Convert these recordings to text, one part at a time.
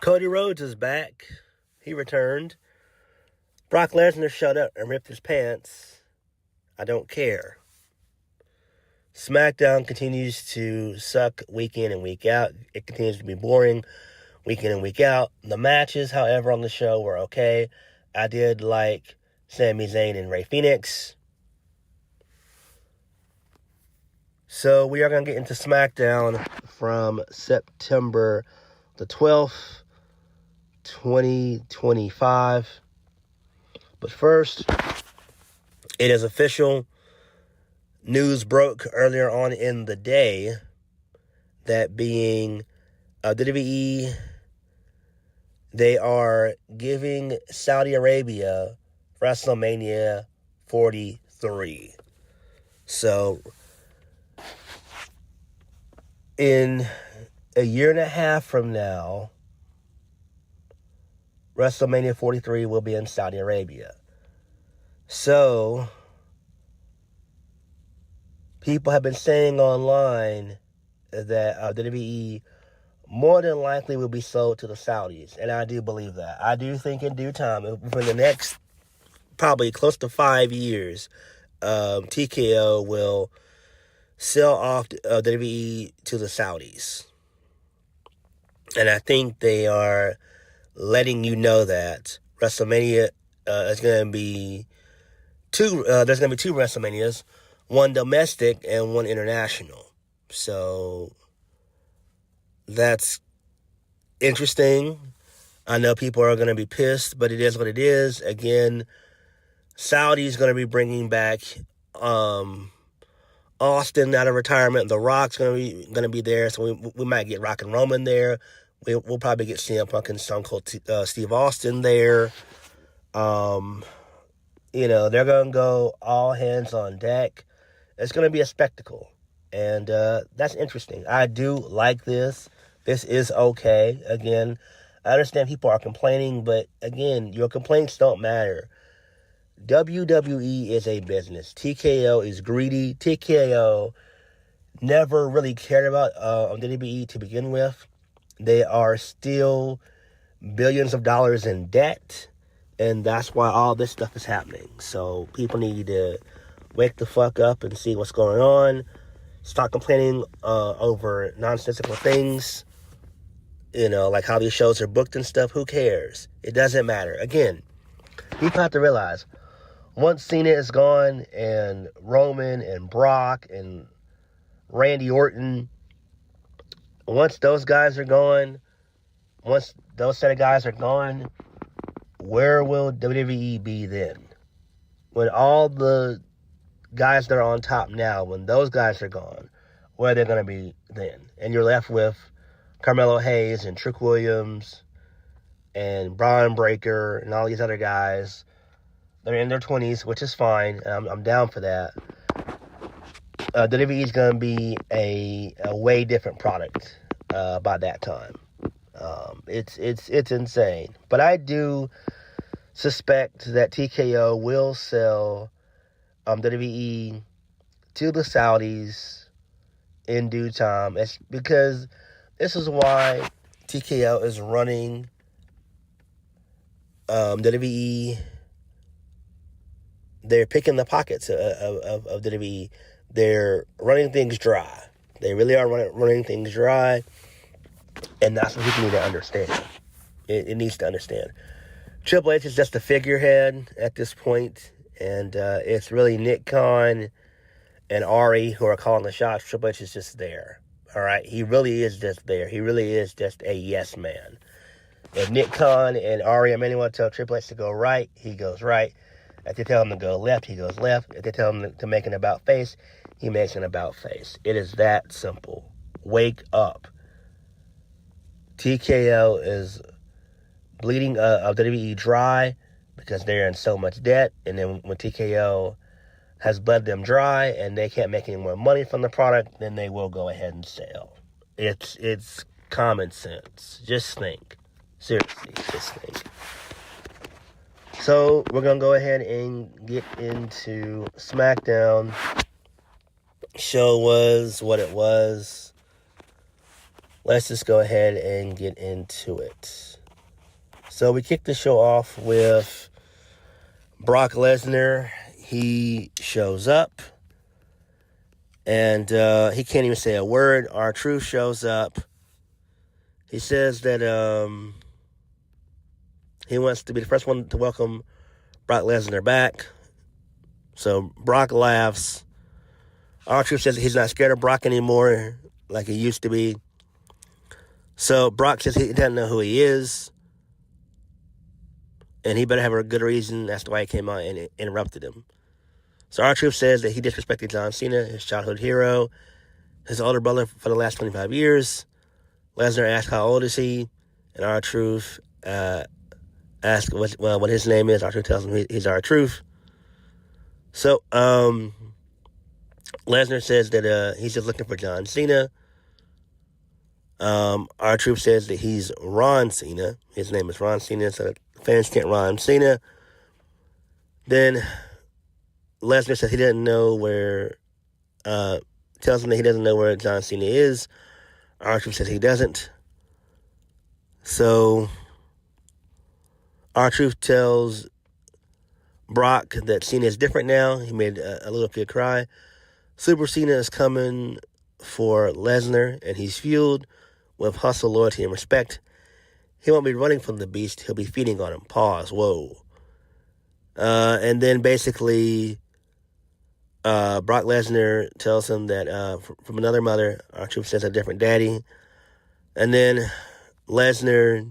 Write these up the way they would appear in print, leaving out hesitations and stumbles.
Cody Rhodes is back. He returned. Brock Lesnar shut up and ripped his pants. I don't care. Smackdown continues to suck week in and week out. It continues to be boring week in and week out. The matches, however, on the show were okay. I did like Sami Zayn and Rey Fenix. So we are going to get into Smackdown from September the 12th, 2025. But first, it is official. News broke earlier on in the day that being WWE, they are giving Saudi Arabia WrestleMania 43. So, in a year and a half from now, WrestleMania 43 will be in Saudi Arabia. So, people have been saying online that WWE more than likely will be sold to the Saudis. And I do believe that. I do think in due time, for the next probably close to 5 years, TKO will sell off WWE to the Saudis. And I think they are letting you know that WrestleMania is going to be there's going to be two WrestleManias, one domestic and one international. So that's interesting. I know people are going to be pissed, but it is what it is. Again, Saudi's going to be bringing back Austin out of retirement. The Rock's going to be there, so we might get Rock and Roman there. We'll probably get CM Punk and Stone Cold Steve Austin there. They're going to go all hands on deck. It's going to be a spectacle, and that's interesting. I do like this. This is okay. Again, I understand people are complaining, but again, your complaints don't matter. WWE is a business. TKO is greedy. TKO never really cared about WWE to begin with. They are still billions of dollars in debt, and that's why all this stuff is happening. So people need to wake the fuck up and see what's going on. Stop complaining over nonsensical things. Like how these shows are booked and stuff. Who cares? It doesn't matter. Again, people have to realize, once Cena is gone, and Roman and Brock and Randy Orton, once those guys are gone, once those set of guys are gone, where will WWE be then? When all the guys that are on top now, when those guys are gone, where are they going to be then? And you're left with Carmelo Hayes and Trick Williams and Braun Breaker and all these other guys. They're in their 20s, which is fine. I'm down for that. WWE is going to be a way different product by that time. It's insane. But I do suspect that TKO will sell WWE to the Saudis in due time. It's because this is why TKO is running WWE. They're picking the pockets of WWE. They're running things dry. They really are running things dry. And that's what people need to understand. It needs to understand. Triple H is just a figurehead at this point. And it's really Nick Khan and Ari who are calling the shots. Triple H is just there. All right? He really is just there. He really is just a yes man. If Nick Khan and Ari Emanuel tell Triple H to go right, he goes right. If they tell him to go left, he goes left. If they tell him to make an about face, he makes an about face. It is that simple. Wake up. TKO is bleeding WWE dry because they're in so much debt. And then when TKO has bled them dry and they can't make any more money from the product, then they will go ahead and sell. It's common sense. Just think. Seriously, just think. So, we're going to go ahead and get into Smackdown. Show was what it was. Let's just go ahead and get into it. So we kicked the show off with Brock Lesnar. He shows up, and he can't even say a word. R-Truth shows up. He says that he wants to be the first one to welcome Brock Lesnar back. So Brock laughs. R-Truth says he's not scared of Brock anymore like he used to be. So Brock says he doesn't know who he is, and he better have a good reason as to why he came out and interrupted him. So R-Truth says that he disrespected John Cena, his childhood hero, his older brother for the last 25 years. Lesnar asks how old is he, and R-Truth asks what his name is. R-Truth tells him he's R-Truth. So Lesnar says that he's just looking for John Cena. R-Truth says that he's Ron Cena. His name is Ron Cena, so fans can't Ron Cena. Then Lesnar says he doesn't know where, tells him that he doesn't know where John Cena is. R-Truth says he doesn't. So R-Truth tells Brock that Cena is different now. He made a little kid cry. Super Cena is coming for Lesnar, and he's fueled with hustle, loyalty, and respect. He won't be running from the beast. He'll be feeding on him. Pause. Whoa. And then basically, Brock Lesnar tells him that from another mother, R-Truth says a different daddy. And then Lesnar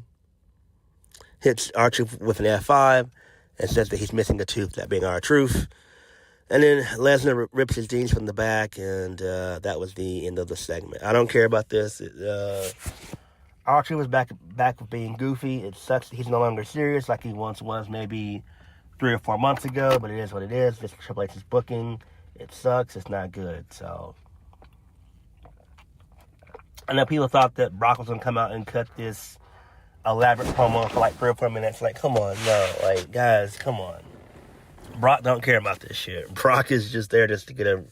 hits R-Truth with an F5 and says that he's missing a tooth, that being R-Truth. And then Lesnar rips his jeans from the back, and that was the end of the segment. I don't care about this. R-Truth was back with being goofy. It sucks that he's no longer serious like he once was maybe 3 or 4 months ago, but it is what it is. This Triple H's booking. It sucks. It's not good. So I know people thought that Brock was going to come out and cut this elaborate promo for like 3 or 4 minutes. Like, come on. No. Like, guys, come on. Brock don't care about this shit. Brock is just there just to get a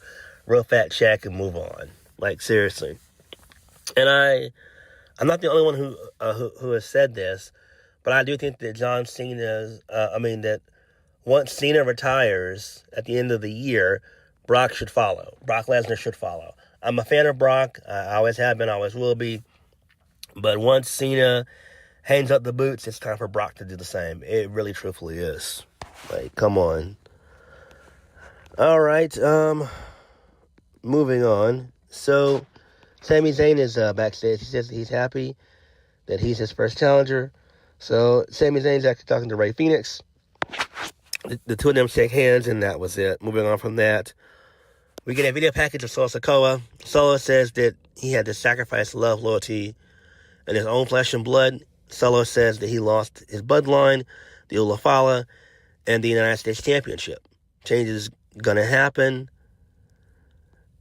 real fat check and move on. Like, seriously. And I'm not the only one who has said this, but I do think that John Cena's, that once Cena retires at the end of the year, Brock should follow. Brock Lesnar should follow. I'm a fan of Brock. I always have been, always will be. But once Cena hangs up the boots, it's time for Brock to do the same. It really, truthfully is. Like, come on. All right. Moving on. So, Sami Zayn is backstage. He says that he's happy that he's his first challenger. So, Sami Zayn's actually talking to Rey Fenix. The two of them shake hands, and that was it. Moving on from that, we get a video package of Solo Sikoa. Solo says that he had to sacrifice love, loyalty, and his own flesh and blood. Solo says that he lost his bloodline, the Ulafala, and the United States Championship. Change is going to happen,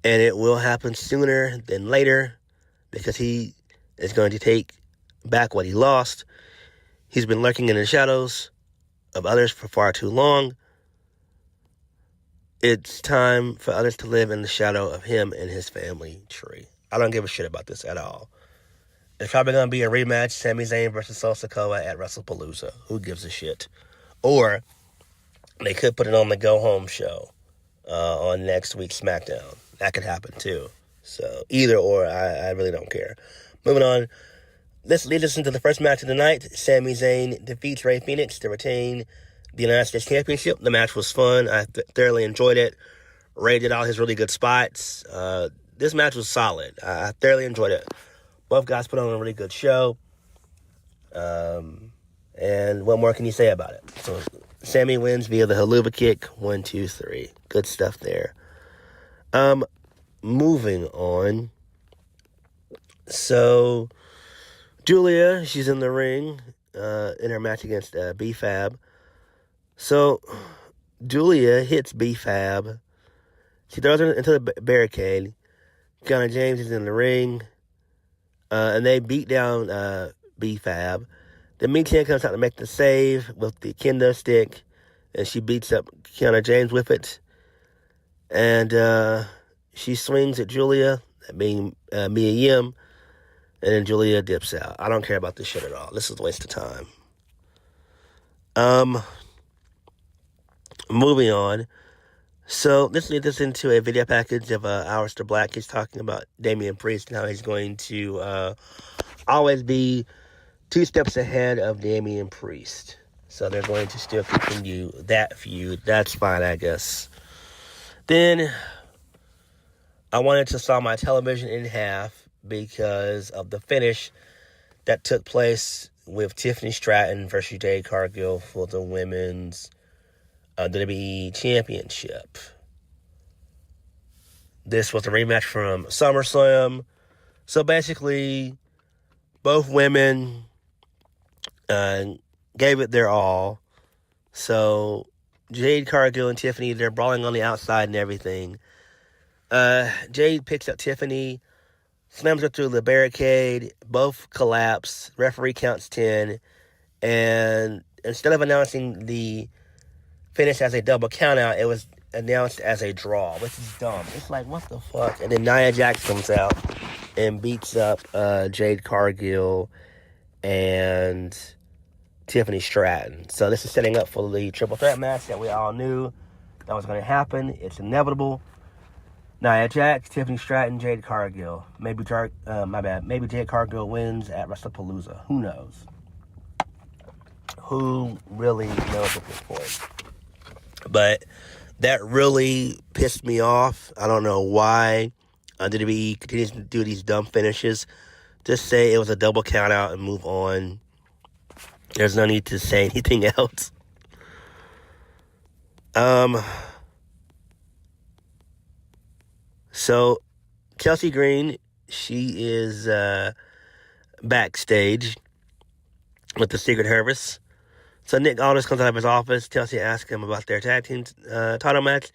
and it will happen sooner than later because he is going to take back what he lost. He's been lurking in the shadows of others for far too long. It's time for others to live in the shadow of him and his family tree. I don't give a shit about this at all. It's probably going to be a rematch, Sami Zayn versus Solo Sikoa at WrestlePalooza. Who gives a shit? Or they could put it on the go-home show on next week's Smackdown. That could happen too. So either or, I really don't care. Moving on. This leads us into the first match of the night. Sami Zayn defeats Rey Fenix to retain the United States Championship. The match was fun. I thoroughly enjoyed it. Rey did all his really good spots. This match was solid. I thoroughly enjoyed it. Both guys put on a really good show. And what more can you say about it? So Sami wins via the haluva kick. 1, 2, 3. Good stuff there. Moving on. So Julia, she's in the ring in her match against B-Fab. So Julia hits B-Fab. She throws her into the barricade. Kiana James is in the ring. And they beat down B-Fab. The Michin comes out to make the save with the kendo stick. And she beats up Kiana James with it. And she swings at Julia, that being Mia Yim. And then Julia dips out. I don't care about this shit at all. This is a waste of time. Moving on. So this leads us into a video package of Aleister Black. He's talking about Damian Priest and how he's going to always be 2 steps ahead of Damian Priest. So they're going to still continue that feud. That's fine, I guess. Then I wanted to saw my television in half because of the finish that took place with Tiffany Stratton versus Jade Cargill for the women's WWE Championship. This was a rematch from SummerSlam. So basically, both women gave it their all. So Jade Cargill and Tiffany, they're brawling on the outside and everything. Jade picks up Tiffany, slams her through the barricade. Both collapse. Referee counts 10. And instead of announcing the finish as a double countout, it was announced as a draw, which is dumb. It's like, what the fuck? And then Nia Jax comes out and beats up Jade Cargill and Tiffany Stratton. So this is setting up for the triple threat match that we all knew that was going to happen. It's inevitable. Nia Jax, Tiffany Stratton, Jade Cargill. Maybe Jade Cargill wins at WrestlePalooza. Who knows? Who really knows at this point? But that really pissed me off. I don't know why WWE continues to do these dumb finishes. Just say it was a double count out and move on. There's no need to say anything else. So Chelsea Green, she is backstage with the Secret Service. So Nick Aldis comes out of his office. Chelsea asks him about their tag team title match.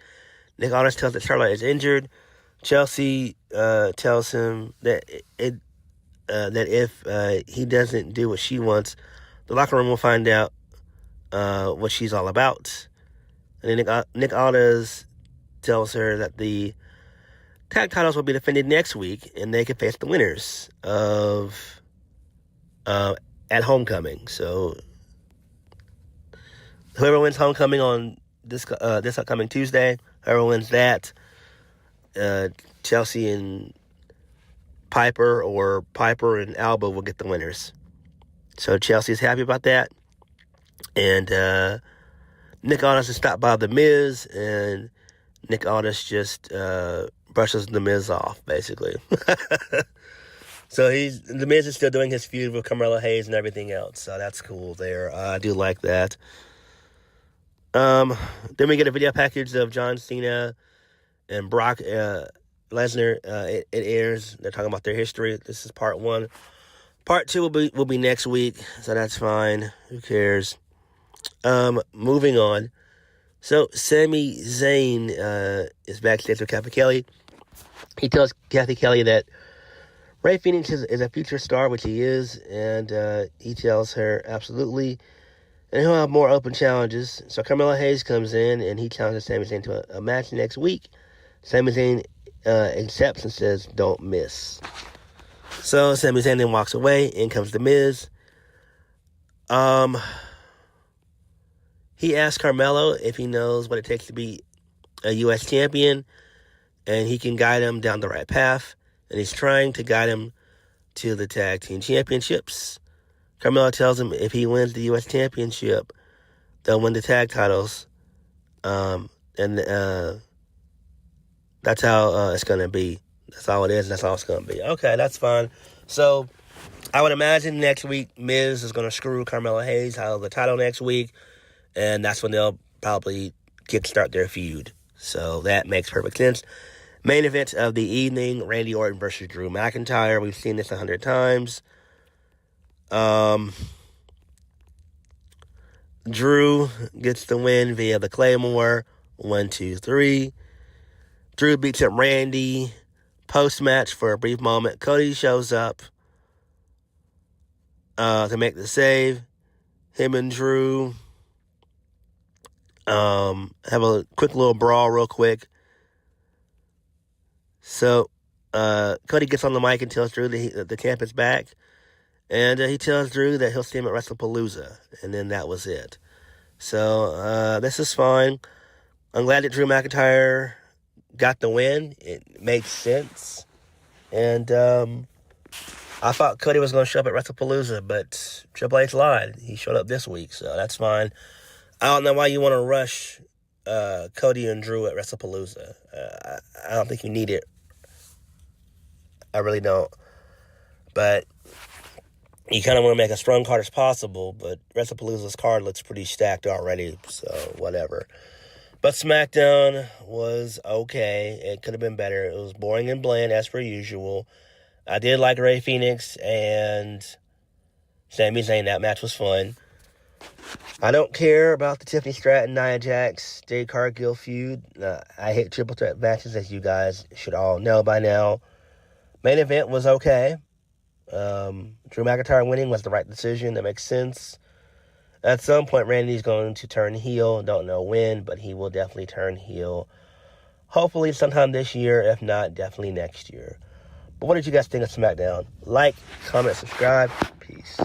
Nick Aldis tells that Charlotte is injured. Chelsea tells him that that if he doesn't do what she wants, the locker room will find out what she's all about. And then Nick Aldis tells her that the tag titles will be defended next week, and they can face the winners of at Homecoming. So whoever wins Homecoming on this upcoming Tuesday, whoever wins that, Chelsea and Piper or Piper and Alba will get the winners. So Chelsea's happy about that. And Nick Aldis has stopped by The Miz, and Nick Aldis just brushes The Miz off, basically. So The Miz is still doing his feud with Carmelo Hayes and everything else. So that's cool there. I do like that. Then we get a video package of John Cena and Brock Lesnar. It airs. They're talking about their history. This is part 1. Part 2 will be next week, so that's fine. Who cares? Moving on. So Sami Zayn is backstage with Kathy Kelly. He tells Kathy Kelly that Rey Fenix is a future star, which he is, and he tells her absolutely. And he'll have more open challenges. So Carmelo Hayes comes in, and he challenges Sami Zayn to a match next week. Sami Zayn accepts and says, "Don't miss." So Sami Zayn then walks away. In comes The Miz. He asks Carmelo if he knows what it takes to be a U.S. champion, and he can guide him down the right path. And he's trying to guide him to the tag team championships. Carmelo tells him if he wins the U.S. championship, they'll win the tag titles. And that's how it's going to be. That's all it is. That's all it's going to be. Okay, that's fine. So I would imagine next week Miz is going to screw Carmelo Hayes out of the title next week. And that's when they'll probably kickstart their feud. So that makes perfect sense. Main event of the evening, Randy Orton versus Drew McIntyre. We've seen this 100 times. Drew gets the win via the Claymore. 1, 2, 3. Drew beats up Randy. Post-match for a brief moment, Cody shows up to make the save. Him and Drew have a quick little brawl real quick. So Cody gets on the mic and tells Drew that the champ is back. And he tells Drew that he'll see him at WrestlePalooza. And then that was it. So, this is fine. I'm glad that Drew McIntyre got the win. It makes sense. And, I thought Cody was going to show up at WrestlePalooza, but Triple H lied. He showed up this week, so that's fine. I don't know why you want to rush Cody and Drew at WrestlePalooza. I don't think you need it. I really don't. But you kind of want to make a strong card as possible, but WrestlePalooza's card looks pretty stacked already, so whatever. But Smackdown was okay. It could have been better. It was boring and bland as per usual. I did like Rey Fenix and Sami Zayn. That match was fun. I don't care about the Tiffany Stratton, Nia Jax, Jade Cargill feud. I hate triple threat matches, as you guys should all know by now. Main event was okay. Drew McIntyre winning was the right decision. That makes sense. At some point, Randy's going to turn heel. Don't know when, but he will definitely turn heel. Hopefully sometime this year. If not, definitely next year. But what did you guys think of SmackDown? Like, comment, subscribe. Peace.